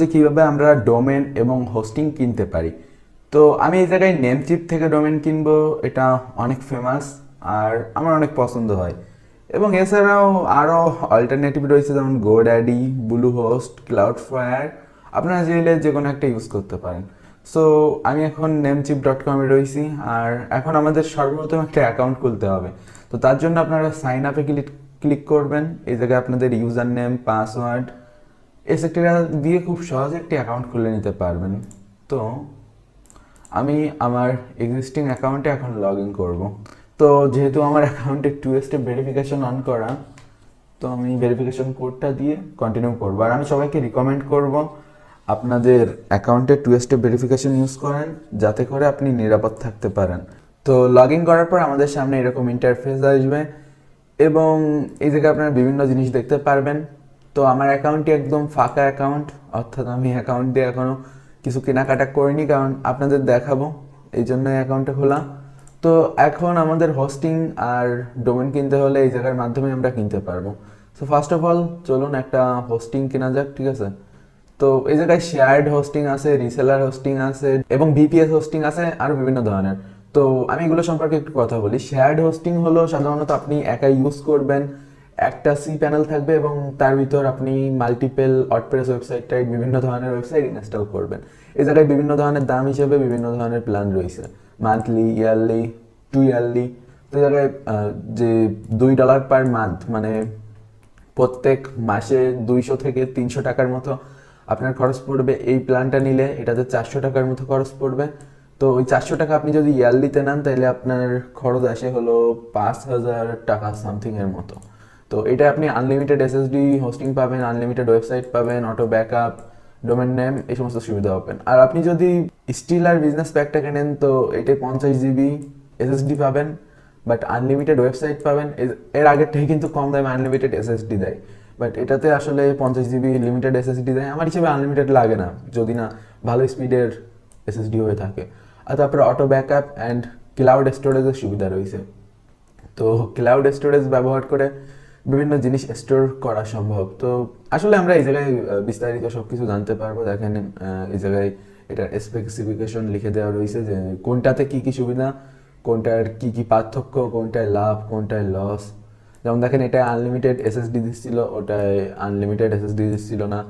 যে কীভাবে আমরা ডোমেন এবং হোস্টিং কিনতে পারি। তো আমি এই জায়গায় নেমচিপ থেকে ডোমেন কিনবো, এটা অনেক ফেমাস আর আমার অনেক পছন্দ হয়। এবং এছাড়াও আরও অল্টারনেটিভ রয়েছে, যেমন গোড্যাডি, ব্লু হোস্ট, ক্লাউডফ্লায়ার। আপনারা চাইলে যে কোনো একটা ইউজ করতে পারেন। সো আমি এখন namecheap.com-এ রয়েছি, আর এখন আমাদের সর্বপ্রথম একটা অ্যাকাউন্ট খুলতে হবে। তো তার জন্য আপনারা সাইন আপে ক্লিক করবেন। এই জায়গায় আপনাদের ইউজার নেম, পাসওয়ার্ড এসেট্রা দিয়ে খুব সহজে একটি অ্যাকাউন্ট খুলে নিতে পারবেন। তো আমি আমার এক্সিস্টিং অ্যাকাউন্টে এখন লগ ইন করবো। তো যেহেতু আমার অ্যাকাউন্টে 2 স্টেপ ভেরিফিকেশন অন করা, তো আমি ভেরিফিকেশন কোডটা দিয়ে কন্টিনিউ করবো। আর আমি সবাইকে রিকমেন্ড করব আপনাদের অ্যাকাউন্টে 2 স্টেপ ভেরিফিকেশন ইউজ করেন, যাতে করে আপনি নিরাপদ থাকতে পারেন। তো লগ ইন করার পর আমাদের সামনে এরকম ইন্টারফেস আসবে এবং এই জায়গায় আপনারা বিভিন্ন জিনিস দেখতে পারবেন। তো আমার অ্যাকাউন্টটি একদম ফাঁকা অ্যাকাউন্ট, অর্থাৎ আমি অ্যাকাউন্ট দিয়ে এখনও কিছু কেনাকাটা করিনি, কারণ আপনাদের দেখাবো এই জন্য অ্যাকাউন্টে খোলা। তো এখন আমাদের হোস্টিং আর ডোমেন কিনতে হলে এই জায়গার মাধ্যমে আমরা কিনতে পারবো। সো ফার্স্ট অফ অল চলুন একটা হোস্টিং কেনা যাক, ঠিক আছে? তো এই জায়গায় শেয়ার্ড হোস্টিং আছে, রিসেলার হোস্টিং আছে এবং ভিপিএস হোস্টিং আছে, আরও বিভিন্ন ধরনের। তো আমি এগুলো সম্পর্কে একটু কথা বলি। শেয়ার্ড হোস্টিং হলো সাধারণত আপনি একাই ইউজ করবেন, একটা সি প্যানেল থাকবে এবং তার ভিতর আপনি মাল্টিপল ওয়ার্ডপ্রেস ওয়েবসাইট টাইপ বিভিন্ন ধরনের ওয়েবসাইট ইনস্টল করবেন। এই জায়গায় বিভিন্ন ধরনের দাম হিসেবে বিভিন্ন ধরনের প্ল্যান রয়েছে, মান্থলি, ইয়ারলি, 2 ইয়ারলি। তো এই জায়গায় যে $2 পার মান্থ, মানে প্রত্যেক মাসে 200 থেকে 300 টাকার মতো আপনার খরচ পড়বে। এই প্ল্যানটা নিলে এটাতে 400 টাকার মতো খরচ পড়বে। তো ওই 400 টাকা আপনি যদি ইয়ারলিতে নেন, তাহলে আপনার খরচ আসে হলো 5,000 টাকা সামথিংয়ের মতো। তো এটা আপনি আনলিমিটেড এসএসডি হোস্টিং পাবেন, আনলিমিটেড ওয়েবসাইট পাবেন, অটো ব্যাকআপ, ডোমেন নেম, এই সমস্ত সুবিধা পাবেন। আর আপনি যদি স্টিল আর বিজনেস প্যাকটা কেনেন, তো এতে 50 জিবি এসএসডি পাবেন, বাট আনলিমিটেড ওয়েবসাইট পাবেন। এর আগের থেকে কিন্তু কম দামে আনলিমিটেড এসএসডি দেয়, বাট এটাতে আসলে 50 জিবি লিমিটেড এসএসডি দেয়। আমার হিসেবে আনলিমিটেড লাগে না, যদি না ভালো স্পিডের এসএসডি হয়ে থাকে। আর তারপরে অটো ব্যাকআপ অ্যান্ড ক্লাউড স্টোরেজের সুবিধা রয়েছে। তো ক্লাউড স্টোরেজ ব্যবহার করে বিভিন্ন জিনিস স্টোর করা সম্ভব। তো আসলে আমরা এই জায়গায় বিস্তারিত সব কিছু জানতে পারবো। দেখেন এই জায়গায় এটার স্পেসিফিকেশন লিখে দেওয়া রয়েছে যে কোনটাতে কী কী সুবিধা, কোনটার কী কী পার্থক্য, কোনটায় লাভ, কোনটায় লস। যেমন দেখেন এটা আনলিমিটেড এসএসডি দিচ্ছিল, ওটায় আনলিমিটেড এসএসডি দিচ্ছিল না।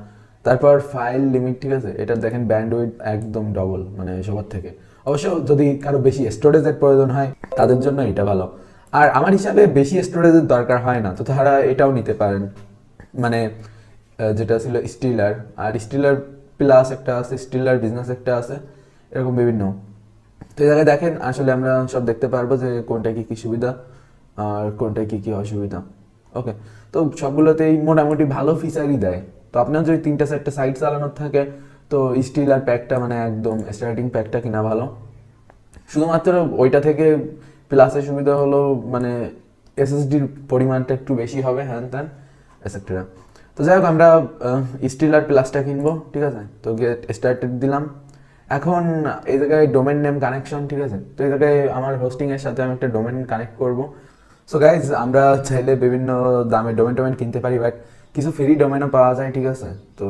তারপর ফাইল লিমিট, ঠিক আছে, এটা দেখেন ব্যান্ডউইথ একদম ডবল, মানে সবার থেকে। অবশ্য যদি কারো বেশি স্টোরেজের প্রয়োজন হয় তাদের জন্য এটা ভালো। আর আমার হিসাবে বেশি স্টোরেজের দরকার হয় না, তো তারা এটাও নিতে পারেন। মানে যেটা ছিল স্টিলার, আর স্টিলার প্লাস একটা আছে, স্টিলার বিজনেস একটা আছে, এরকম বিভিন্ন। তো এই জায়গায় দেখেন আসলে আমরা সব দেখতে পারবো যে কোনটা কী কী সুবিধা আর কোনটা কী কী অসুবিধা। ওকে, তো সবগুলোতেই মোটামুটি ভালো ফিচারই দেয়। তো আপনার যদি 3-4টা সাইট চালানোর থাকে, তো স্টিলার প্যাকটা, মানে একদম স্টার্টিং প্যাকটা কিনা ভালো। শুধুমাত্র ওইটা থেকে প্লাসের সুবিধা হলো মানে এসএসডির পরিমাণটা একটু বেশি হবে, হ্যান ত্যান এটসেট্রা। তো যাই হোক, আমরা স্টিলার প্লাসটা কিনবো, ঠিক আছে? তো গেট স্টার্টেড দিলাম। এখন এই জায়গায় ডোমেন নেম কানেকশন, ঠিক আছে? তো এই জায়গায় আমার হোস্টিংয়ের সাথে আমি একটা ডোমেন কানেক্ট করবো। সো গাইজ, আমরা চাইলে বিভিন্ন দামে টোমেন কিনতে পারি, বাট কিছু ফ্রি ডোমেনও পাওয়া যায়, ঠিক আছে? তো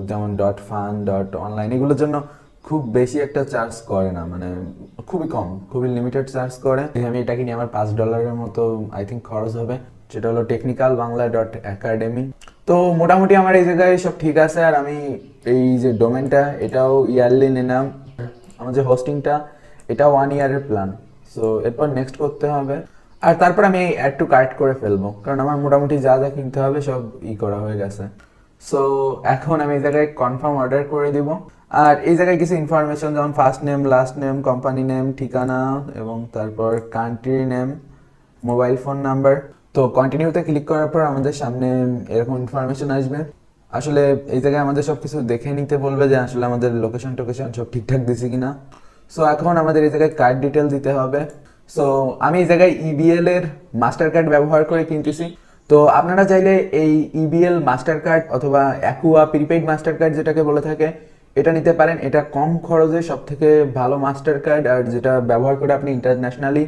যেমন .fun, .online, এগুলোর জন্য খুব বেশি একটা চার্জ করে না, মানে খুবই কম, খুবই লিমিটেড চার্জ করে। আমি এটা কিনি, আমার $5 মতো আই থিঙ্ক খরচ হবে, যেটা হলো technicalbangla.academy। তো মোটামুটি আমার এই জায়গায় সব ঠিক আছে। আর আমি এই যে ডোমেনটা, এটাও ইয়ারলি নিলাম। আমার যে হোস্টিংটা, এটাও 1 ইয়ারের প্ল্যান। সো এরপর নেক্সট করতে হবে, আর তারপর আমি অ্যাড টু কার্ট করে ফেলবো, কারণ আমার মোটামুটি যা যা কিনতে হবে সব করা হয়ে গেছে। সো এখন আমি এই জায়গায় কনফার্ম অর্ডার করে দিব। আর এই জায়গায় কিছু ইনফরমেশন, যেমন first name, last name, company name, ঠিকানা এবং তারপর country name, mobile phone number. তো কন্টিনিউতে ক্লিক করার পর আমাদের সামনে এরকম ইনফরমেশন আসবে। আসলে এই জায়গায় আমাদের সব কিছু দেখে নিতে বলবে যে আসলে আমাদের লোকেশন টোকেশন সব ঠিকঠাক দিছি কিনা। সো এখন আমাদের এই জায়গায় কার্ড ডিটেল দিতে হবে। সো আমি এই জায়গায় ইবিএল এর মাস্টার কার্ড ব্যবহার করে কিনতেছি। তো আপনারা চাইলে এই ইবিএল মাস্টার কার্ড অথবা অ্যাকুয়া প্রিপেইড মাস্টার কার্ড যেটাকে বলে থাকে, এটা নিতে পারেন। এটা কম খরচে সব থেকে ভালো মাস্টার কার্ড, আর যেটা ব্যবহার করে আপনি ইন্টারন্যাশনালি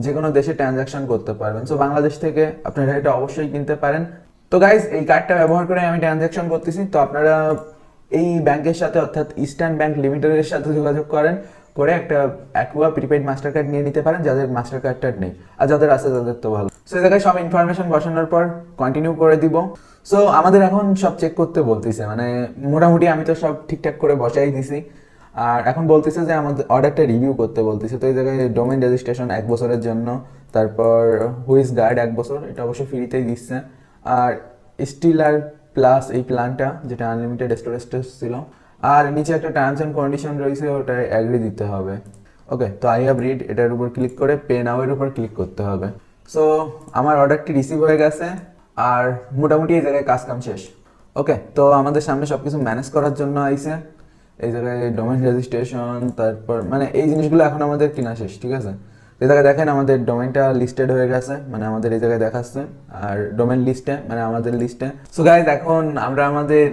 যে কোনো দেশে ট্রানজাকশন করতে পারবেন। সো বাংলাদেশ থেকে আপনারা এটা অবশ্যই কিনতে পারেন। তো গাইজ, এই কার্ডটা ব্যবহার করে আমি ট্রানজাকশন করতেছি। তো আপনারা এই ব্যাংকের সাথে অর্থাৎ ইস্টার্ন ব্যাংক লিমিটেডের সাথে যোগাযোগ করেন, করে একটা অ্যাকুয়া প্রিপেইড মাস্টার কার্ড নিয়ে নিতে পারেন যাদের মাস্টার কার্ডটা নেই, আর যাদের আছে তাদের তো ভালো। সো এই জায়গায় সব ইনফরমেশন বসানোর পর কন্টিনিউ করে দিব। সো আমাদের এখন সব চেক করতে বলতেছে, মানে মোটামুটি আমি তো সব ঠিকঠাক করে বসাই দিছি, আর এখন বলতেছে যে আমাদের অর্ডারটা রিভিউ করতে বলতেছে। তো এই জায়গায় ডোমেইন রেজিস্ট্রেশন 1 বছরের জন্য, তারপর হুইজ গার্ড 1 বছর, এটা অবশ্য ফ্রিতেই দিচ্ছে, আর স্টিল আর প্লাস এই প্ল্যানটা যেটা আনলিমিটেড স্টোরেজ ছিল, আর নিচে একটা টার্মস অ্যান্ড কন্ডিশন রয়েছে, ওটা অ্যাগ্রি দিতে হবে। ওকে, তো আই হ্যাভ রিড এটার উপর ক্লিক করে পে নাও এর উপর ক্লিক করতে হবে। সো আমার অর্ডারটি রিসিভ হয়ে গেছে, আর মোটামুটি এই জায়গায় কাজ কাম শেষ। ওকে, তো আমাদের সামনে সব কিছু ম্যানেজ করার জন্য আইছে। এই জায়গায় ডোমেইন রেজিস্ট্রেশন, তারপর মানে এই জিনিসগুলো এখন আমাদের কিনা শেষ, ঠিক আছে। এই জায়গায় দেখেন আমাদের ডোমেইনটা লিস্টেড হয়ে গেছে, মানে আমাদের এই জায়গায় দেখাচ্ছে, আর ডোমেইন লিস্টে মানে আমাদের লিস্টে। সো গাইজ, এখন আমরা আমাদের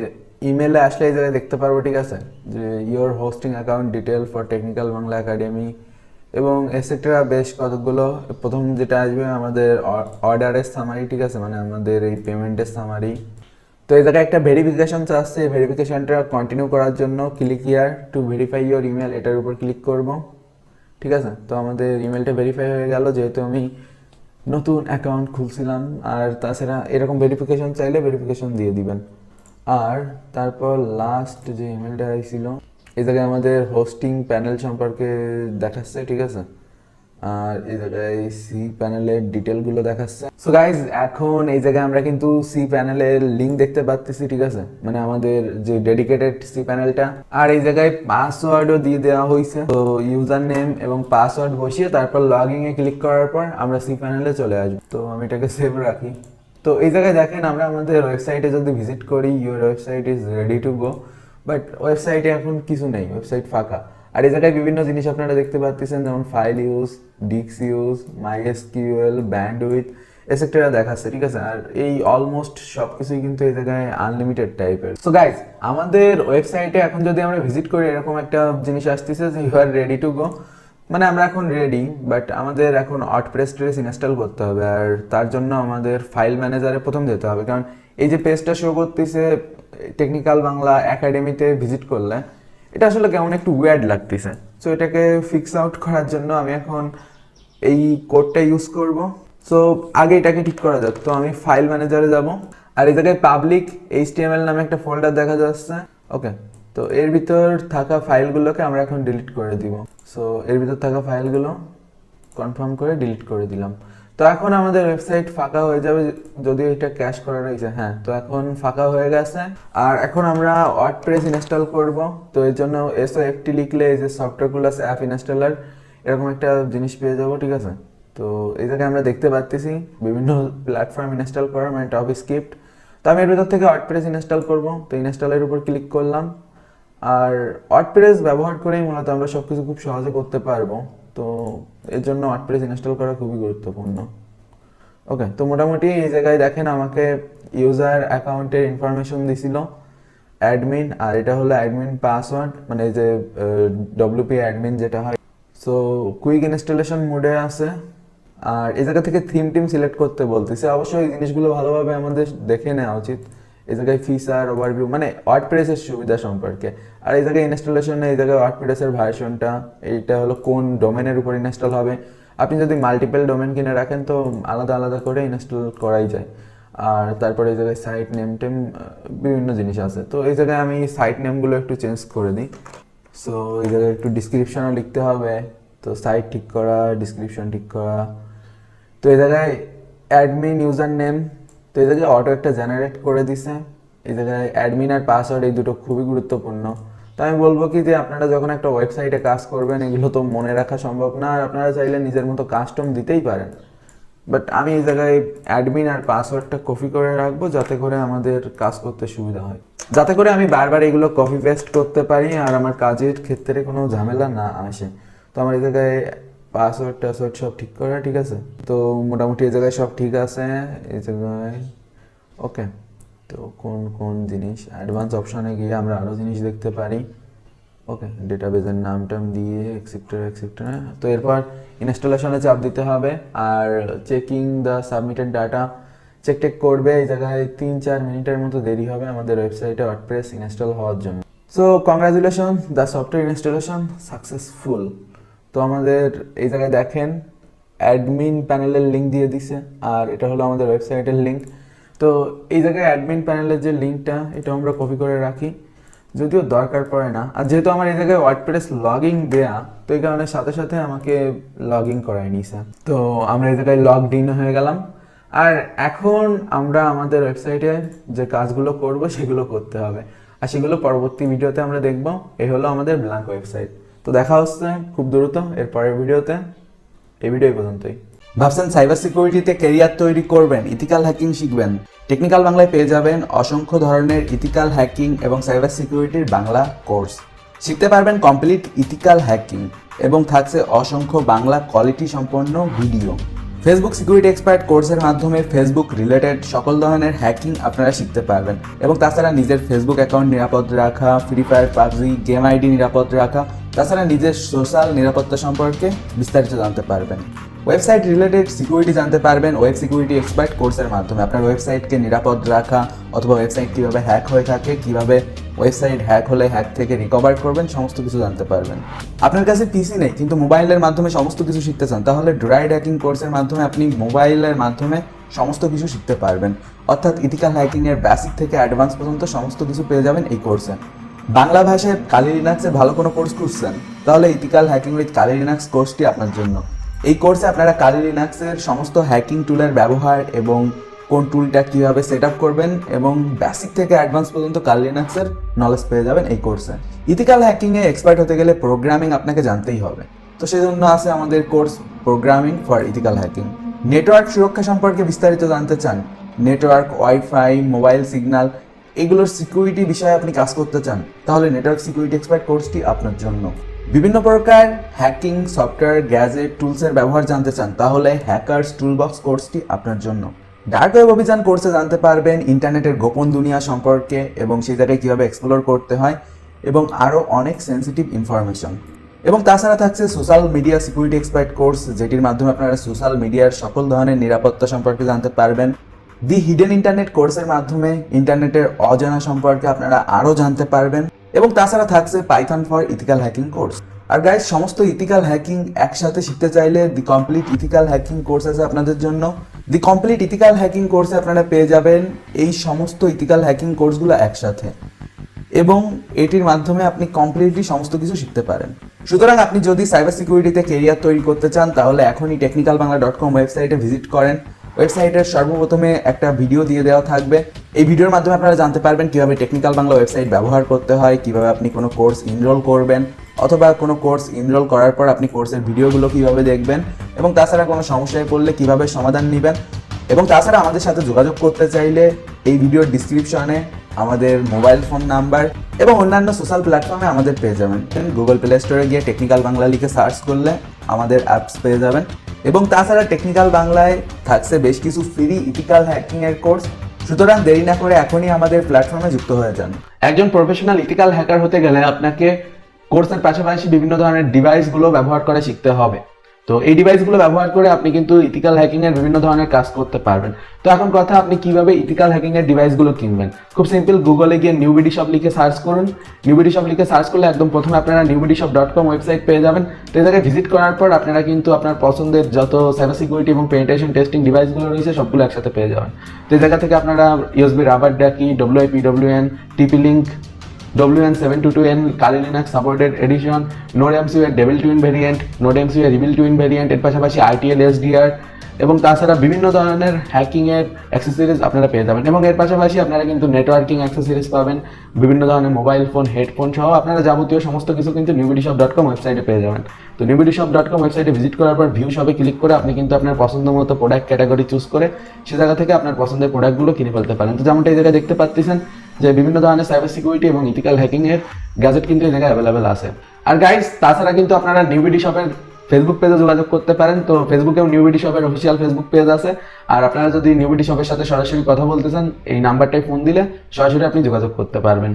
ইমেলে আসলে এই জায়গায় দেখতে পারবো, ঠিক আছে, যে your hosting account detail for technical Bangla academy এবং এটসেট্রা বেশ কতগুলো। প্রথম যেটা আসবে আমাদের অর্ডারের সামারি, ঠিক আছে, মানে আমাদের এই পেমেন্টের সামারি। তো এই জায়গায় একটা ভেরিফিকেশন চাচ্ছে, এই ভেরিফিকেশনটা কন্টিনিউ করার জন্য click here to verify your email, এটার উপর ক্লিক করব, ঠিক আছে। তো আমাদের ইমেলটা ভেরিফাই হয়ে গেল, যেহেতু আমি নতুন অ্যাকাউন্ট খুলছিলাম। আর তাছাড়া এরকম ভেরিফিকেশন চাইলে ভেরিফিকেশন দিয়ে দিবেন। আর তারপর লাস্ট যে ইমেলটা আইছিল, এই জায়গায় আমাদের হোস্টিং প্যানেল সম্পর্কে দেখাচ্ছে, ঠিক আছে, আর এই জায়গায় সি প্যানেলের ডিটেলগুলো দেখাচ্ছে। সো গাইজ, এখন এই জায়গায় আমরা কিন্তু সি প্যানেলের লিঙ্ক দেখতে পাচ্ছি, ঠিক আছে, মানে আমাদের যে ডেডিকেটেড সি প্যানেলটা। আর এই জায়গায় পাসওয়ার্ডও দিয়ে দেওয়া হয়েছে। তো ইউজার নেম এবং পাসওয়ার্ড বসিয়ে তারপর লগইন এ ক্লিক করার পর আমরা সি প্যানেলে চলে আসবো। তো আমি এটাকে সেভ রাখি। তো এই জায়গায় দেখেন আমরা আমাদের ওয়েবসাইটে যদি ভিজিট করি, your website is ready to go, but ওয়েবসাইটে এখন কিছু নেই, ওয়েবসাইট ফাঁকা। আর এই জায়গায় বিভিন্ন জিনিস আপনারা দেখতে পাচ্ছেন, যেমন file use, disk use, MySQL, bandwidth etcetera দেখাচ্ছে, ঠিক আছে। আর এই অলমোস্ট সবকিছুই কিন্তু এই জায়গায় আনলিমিটেড টাইপের। সো গাইজ, আমাদের ওয়েবসাইটে এখন যদি আমরা ভিজিট করি, এরকম একটা জিনিস আসতেছে যে you are ready to go, মানে আমরা এখন রেডি, বাট আমাদের এখন ওয়ার্ডপ্রেস ইনস্টল করতে হবে। আর তার জন্য আমাদের ফাইল ম্যানেজারে প্রথম যেতে হবে, কারণ এই যে পেজটা শো করতেছে টেকনিক্যাল বাংলা একাডেমিতে ভিজিট করলে, এটা আসলে কেমন একটু ওয়ার্ড লাগতেছে। সো এটাকে ফিক্স আউট করার জন্য আমি এখন এই কোডটা ইউজ করব। সো আগে এটাকে ঠিক করা যাক। তো আমি ফাইল ম্যানেজারে যাব, আর এই জায়গায় পাবলিক এইচটিএমএল নামে একটা ফোল্ডার দেখা যাচ্ছে। ওকে, তো এর ভিতর থাকা ফাইলগুলোকে আমরা এখন ডিলিট করে দিব। সো এর ভিতর থাকা ফাইলগুলো কনফার্ম করে ডিলিট করে দিলাম। তো এখন আমাদের ওয়েবসাইট ফাঁকা হয়ে যাবে, যদিও এটা ক্যাশ করা রয়েছে। হ্যাঁ, তো এখন ফাঁকা হয়ে গেছে। আর এখন আমরা ওয়ার্ডপ্রেস ইনস্টল করব। তো এর জন্য SOFT লিখলে এই যে সফটওয়্যার প্লাস অ্যাপ ইনস্টলার, এরকম একটা জিনিস পেয়ে যাবো, ঠিক আছে। তো এই জায়গায় আমরা দেখতে পাচ্ছি বিভিন্ন প্ল্যাটফর্ম ইনস্টল করার, মানে টপ স্ক্রিপ্ট। তো আমি এর ভিতর থেকে ওয়ার্ডপ্রেস ইনস্টল করব। তো ইনস্টলের উপর ক্লিক করলাম, আর ওয়ার্ডপ্রেস ব্যবহার করেই মূলত আমরা সব কিছু খুব সহজে করতে পারবো। তো এর জন্য ওয়ার্ডপ্রেস ইনস্টল করা খুবই গুরুত্বপূর্ণ। ওকে, তো মোটামুটি এই জায়গায় দেখেন আমাকে ইউজার অ্যাকাউন্টের ইনফরমেশন দিছিল, অ্যাডমিন, আর এটা হলো অ্যাডমিন পাসওয়ার্ড, মানে এই যে WP অ্যাডমিন যেটা হয়। সো কুইক ইনস্টলেশন মোডে আছে। আর এই জায়গা থেকে থিম টিম সিলেক্ট করতে বলতেছে। অবশ্যই এই জিনিসগুলো ভালোভাবে আমাদের দেখে নেওয়া উচিত। এই জায়গায় ফিচার ওভারভিউ, মানে ওয়ার্ডপ্রেসের সুবিধা সম্পর্কে। আর এই জায়গায় ইনস্টলেশনে এই জায়গায় ওয়ার্ডপ্রেসের ভার্সনটা, এইটা হলো কোন ডোমেনের উপর ইনস্টল হবে। আপনি যদি মাল্টিপল ডোমেন কিনে রাখেন তো আলাদা আলাদা করে ইনস্টল করাই যায়। আর তারপরে এই জায়গায় সাইট নেম টেম বিভিন্ন জিনিস আছে। তো এই জায়গায় আমি সাইট নেমগুলো একটু চেঞ্জ করে দিই। সো এই জায়গায় একটু ডিসক্রিপশনও লিখতে হবে। তো সাইট ঠিক করা, ডিসক্রিপশন ঠিক করা। তো এই জায়গায় অ্যাডমিন ইউজার নেম, তো এই জায়গায় অটো একটা জেনারেট করে দিছে। এই জায়গায় অ্যাডমিন আর পাসওয়ার্ড এই দুটো খুবই গুরুত্বপূর্ণ। তো আমি বলবো কি যে আপনারা যখন একটা ওয়েবসাইটে কাজ করবেন, এগুলো তো মনে রাখা সম্ভব না, আর আপনারা চাইলে নিজের মতো কাস্টম দিতেই পারেন। বাট আমি এই জায়গায় অ্যাডমিন আর পাসওয়ার্ডটা কপি করে রাখবো, যাতে করে আমাদের কাজ করতে সুবিধা হয়, যাতে করে আমি বারবার এগুলো কপি পেস্ট করতে পারি আর আমার কাজের ক্ষেত্রে কোনো ঝামেলা না আসে। তো আমার এই জায়গায় পাসওয়ার্ড টাসওয়ার্ড সব ঠিক করা, ঠিক আছে। তো মোটামুটি এই জায়গায় সব ঠিক আছে। এই জায়গায় ওকে, তো কোন কোন জিনিস অ্যাডভান্স অপশানে গিয়ে আমরা আরও জিনিস দেখতে পারি। ওকে, ডেটাবেজের নামটাম দিয়ে এক্সেপ্টার। তো এরপর ইনস্টলেশনে চাপ দিতে হবে, আর checking the submitted data check take করবে। এই জায়গায় 3-4 মিনিটের মতো দেরি হবে আমাদের ওয়েবসাইটে ওয়ার্ডপ্রেস ইনস্টল হওয়ার জন্য। So congratulation, the software installation successful. তো আমাদের এই জায়গায় দেখেন অ্যাডমিন প্যানেলের লিঙ্ক দিয়ে দিছে, আর এটা হলো আমাদের ওয়েবসাইটের লিঙ্ক। তো এই জায়গায় অ্যাডমিন প্যানেলের যে লিঙ্কটা, এটা আমরা কপি করে রাখি, যদিও দরকার পড়ে না। আর যেহেতু আমার এই জায়গায় ওয়ার্ডপ্রেস লগইন দেয়া, তো এই কারণে সাথে সাথে আমাকে লগ ইন করাই নিছে। তো আমরা এই জায়গায় লগড ইন হয়ে গেলাম। আর এখন আমরা আমাদের ওয়েবসাইটে যে কাজগুলো করব সেগুলো করতে হবে, আর সেগুলো পরবর্তী ভিডিওতে আমরা দেখব। এই হলো আমাদের ব্ল্যাঙ্ক ওয়েবসাইট। তো দেখা হচ্ছে খুব দ্রুত এর পরের ভিডিওতে। এই ভিডিও পর্যন্তই। ভাবছেন সাইবার সিকিউরিটিতে ক্যারিয়ার তৈরি করবেন, ইথিক্যাল হ্যাকিং শিখবেন? টেকনিক্যাল বাংলায় পেয়ে যাবেন অসংখ্য ধরনের ইথিক্যাল হ্যাকিং এবং সাইবার সিকিউরিটির বাংলা কোর্স। শিখতে পারবেন কমপ্লিট ইথিক্যাল হ্যাকিং এবং থাকছে অসংখ্য বাংলা কোয়ালিটি সম্পন্ন ভিডিও। ফেসবুক সিকিউরিটি এক্সপার্ট কোর্সের মাধ্যমে ফেসবুক রিলেটেড সকল ধরনের হ্যাকিং আপনারা শিখতে পারবেন এবং তাছাড়া নিজের ফেসবুক অ্যাকাউন্ট নিরাপদ রাখা, free fire, PUBG, game ID নিরাপদ রাখা, তাছাড়া নিজের সোশ্যাল নিরাপত্তা সম্পর্কে বিস্তারিত জানতে পারবেন। ওয়েবসাইট রিলেটেড সিকিউরিটি জানতে পারবেন ওয়েব সিকিউরিটি এক্সপার্ট কোর্সের মাধ্যমে। আপনার ওয়েবসাইটকে নিরাপদ রাখা অথবা ওয়েবসাইট কীভাবে হ্যাক হয়ে থাকে, কীভাবে ওয়েবসাইট হ্যাক হলে হ্যাক থেকে রিকভার করবেন, সমস্ত কিছু জানতে পারবেন। আপনার কাছে পিসি নেই কিন্তু মোবাইলের মাধ্যমে সমস্ত কিছু শিখতে চান, তাহলে ড্রাইড হ্যাকিং কোর্সের মাধ্যমে আপনি মোবাইলের মাধ্যমে সমস্ত কিছু শিখতে পারবেন। অর্থাৎ ইথিক্যাল হ্যাকিংয়ের বেসিক থেকে অ্যাডভান্স পর্যন্ত সমস্ত কিছু পেয়ে যাবেন এই কোর্সে। বাংলা ভাষায় কালি লিনাক্সের ভালো কোনো কোর্স খুঁজছেন, তাহলে ethical hacking with Kali Linux কোর্সটি আপনার জন্য। এই কোর্সে আপনারা কালি লিনাক্সের সমস্ত হ্যাকিং টুলের ব্যবহার এবং কোন টুলটা কীভাবে সেট আপ করবেন এবং বেসিক থেকে অ্যাডভান্স পর্যন্ত কালি লিনাক্সের নলেজ পেয়ে যাবেন এই কোর্সে। ইথিক্যাল হ্যাকিংয়ে এক্সপার্ট হতে গেলে প্রোগ্রামিং আপনাকে জানতেই হবে। তো সেই জন্য আছে আমাদের course programming for ethical hacking. Network সুরক্ষা সম্পর্কে বিস্তারিত জানতে চান, নেটওয়ার্ক, ওয়াইফাই, মোবাইল সিগন্যাল, এগুলোর সিকিউরিটি বিষয়ে আপনি কাজ করতে চান, তাহলে নেটওয়ার্ক সিকিউরিটি এক্সপার্ট কোর্সটি আপনার জন্য। বিভিন্ন প্রকার হ্যাকিং সফটওয়্যার, গ্যাজেট, টুলসের ব্যবহার জানতে চান, তাহলে হ্যাকার্স টুলবক্স কোর্সটি আপনার জন্য। ডার্ক ওয়েব অভিযান কোর্সে জানতে পারবেন ইন্টারনেটের গোপন দুনিয়া সম্পর্কে এবং সেই জায়গায় কীভাবে এক্সপ্লোর করতে হয় এবং আরও অনেক সেন্সিটিভ ইনফরমেশন। এবং তাছাড়া থাকছে social media security expert course, যেটির মাধ্যমে আপনারা সোশ্যাল মিডিয়ার সকল ধরনের নিরাপত্তা সম্পর্কে জানতে পারবেন। দি হিডেন ইন্টারনেট কোর্সের মাধ্যমে ইন্টারনেটের অজানা সম্পর্কে আপনারা আরও জানতে পারবেন। এবং তাছাড়া থাকছে Python for ethical hacking course. আর গাইস, সমস্ত ইথিক্যাল হ্যাকিং একসাথে শিখতে চাইলে the complete ethical hacking course আছে আপনাদের জন্য। দি কমপ্লিট ইথিক্যাল হ্যাকিং কোর্সে আপনারা পেয়ে যাবেন এই সমস্ত ইথিক্যাল হ্যাকিং কোর্সগুলো একসাথে, এবং এটির মাধ্যমে আপনি কমপ্লিটলি সমস্ত কিছু শিখতে পারেন। সুতরাং আপনি যদি সাইবার সিকিউরিটিতে ক্যারিয়ার তৈরি করতে চান, তাহলে এখনই technicalbangla.com ওয়েবসাইটে ভিজিট করেন। ওয়েবসাইটের সর্বপ্রথমে একটা ভিডিও দিয়ে দেওয়া থাকবে। এই ভিডিওর মাধ্যমে আপনারা জানতে পারবেন কীভাবে টেকনিক্যাল বাংলা ওয়েবসাইট ব্যবহার করতে হয়, কীভাবে আপনি কোনো কোর্স ইনরোল করবেন, অথবা কোনো কোর্স ইনরোল করার পর আপনি কোর্সের ভিডিওগুলো কীভাবে দেখবেন, এবং তাছাড়া কোনো সমস্যায় পড়লে কীভাবে সমাধান নেবেন। এবং তাছাড়া আমাদের সাথে যোগাযোগ করতে চাইলে এই ভিডিওর ডিসক্রিপশনে আমাদের মোবাইল ফোন নাম্বার এবং অন্যান্য সোশ্যাল প্ল্যাটফর্মে আমাদের পেয়ে যাবেন। গুগল প্লে স্টোরে গিয়ে টেকনিক্যাল বাংলা লিখে সার্চ করলে আমাদের অ্যাপস পেয়ে যাবেন। এবং তাছাড়া টেকনিক্যাল বাংলায় থাকছে বেশ কিছু ফ্রি ইথিক্যাল হ্যাকিং এর কোর্স। সুতরাং দেরি না করে এখনই আমাদের প্ল্যাটফর্মে যুক্ত হয়ে যান। একজন প্রফেশনাল ইথিক্যাল হ্যাকার হতে গেলে আপনাকে কোর্সের পাশাপাশি বিভিন্ন ধরনের ডিভাইসগুলো ব্যবহার করে শিখতে হবে। তো এই ডিভাইসগুলো ব্যবহার করে আপনি কিন্তু ইথিক্যাল হ্যাকিং এর বিভিন্ন ধরনের কাজ করতে পারবেন। তো এখন কথা, আপনি কিভাবে ইথিক্যাল হ্যাকিং এর ডিভাইসগুলো কিনবেন? খুব সিম্পল, গুগলে গিয়ে নিউবিডি শপ লিখে সার্চ করুন। নিউবিডি শপ লিখে সার্চ করলে একদম প্রথমে আপনারা newbidishop.com ওয়েবসাইট পেয়ে যাবেন। তো এই জায়গায় ভিজিট করার পর আপনারা কিন্তু আপনার পছন্দের যত সাইবার সিকিউরিটি এবং পেনিট্রেশন টেস্টিং ডিভাইসগুলো রয়েছে সবগুলো একসাথে পেয়ে যাবেন। তো এই জায়গা থেকে আপনারা USB রাবার ডাকি, WIPWN, TP-Link, WN722N, Kali Linux supported edition, NodeMCU এর Devil Twin variant, NodeMCU এর Evil Twin variant, এর পাশাপাশি ITL SDR এবং তাছাড়া বিভিন্ন ধরনের হ্যাকিং এর অ্যাক্সেসরিজ আপনারা পেয়ে যাবেন। এবং এর পাশাপাশি আপনারা কিন্তু নেটওয়ার্কিং অ্যাক্সেসরিজ পাবেন, বিভিন্ন ধরনের মোবাইল ফোন, হেডফোন সহ আপনারা যাবতীয় সমস্ত কিছু কিন্তু newbidishop.com ওয়েবসাইটে পেয়ে যাবেন। তো newbidishop.com ওয়েবসাইটে ভিজিট করার পর ভিউ শপে ক্লিক করে আপনি কিন্তু আপনার পছন্দ মতো প্রোডাক্ট ক্যাটাগরি চুজ করে সে জায়গা থেকে আপনার পছন্দের প্রোডাক্টগুলো কিনে ফেলতে পারেন। তো যেমনটা এই জায়গায় দেখতে পাচ্ছেন যে বিভিন্ন ধরনের সাইবার সিকিউরিটি এবং ইথিক্যাল হ্যাকিং এর গ্যাজেট কিন্তু এই জায়গায় অ্যাভেলেবেল আছে। আর গাইস, তাছাড়া কিন্তু আপনারা নিউবিডি শপের ফেসবুক পেজে যোগাযোগ করতে পারেন। তো ফেসবুকেও নিউবিডি শপের অফিসিয়াল ফেসবুক পেজ আছে। আর আপনারা যদি নিউবিডি শপের সাথে সরাসরি কথা বলতে চান, এই নাম্বারটায় ফোন দিলে সরাসরি আপনি যোগাযোগ করতে পারবেন।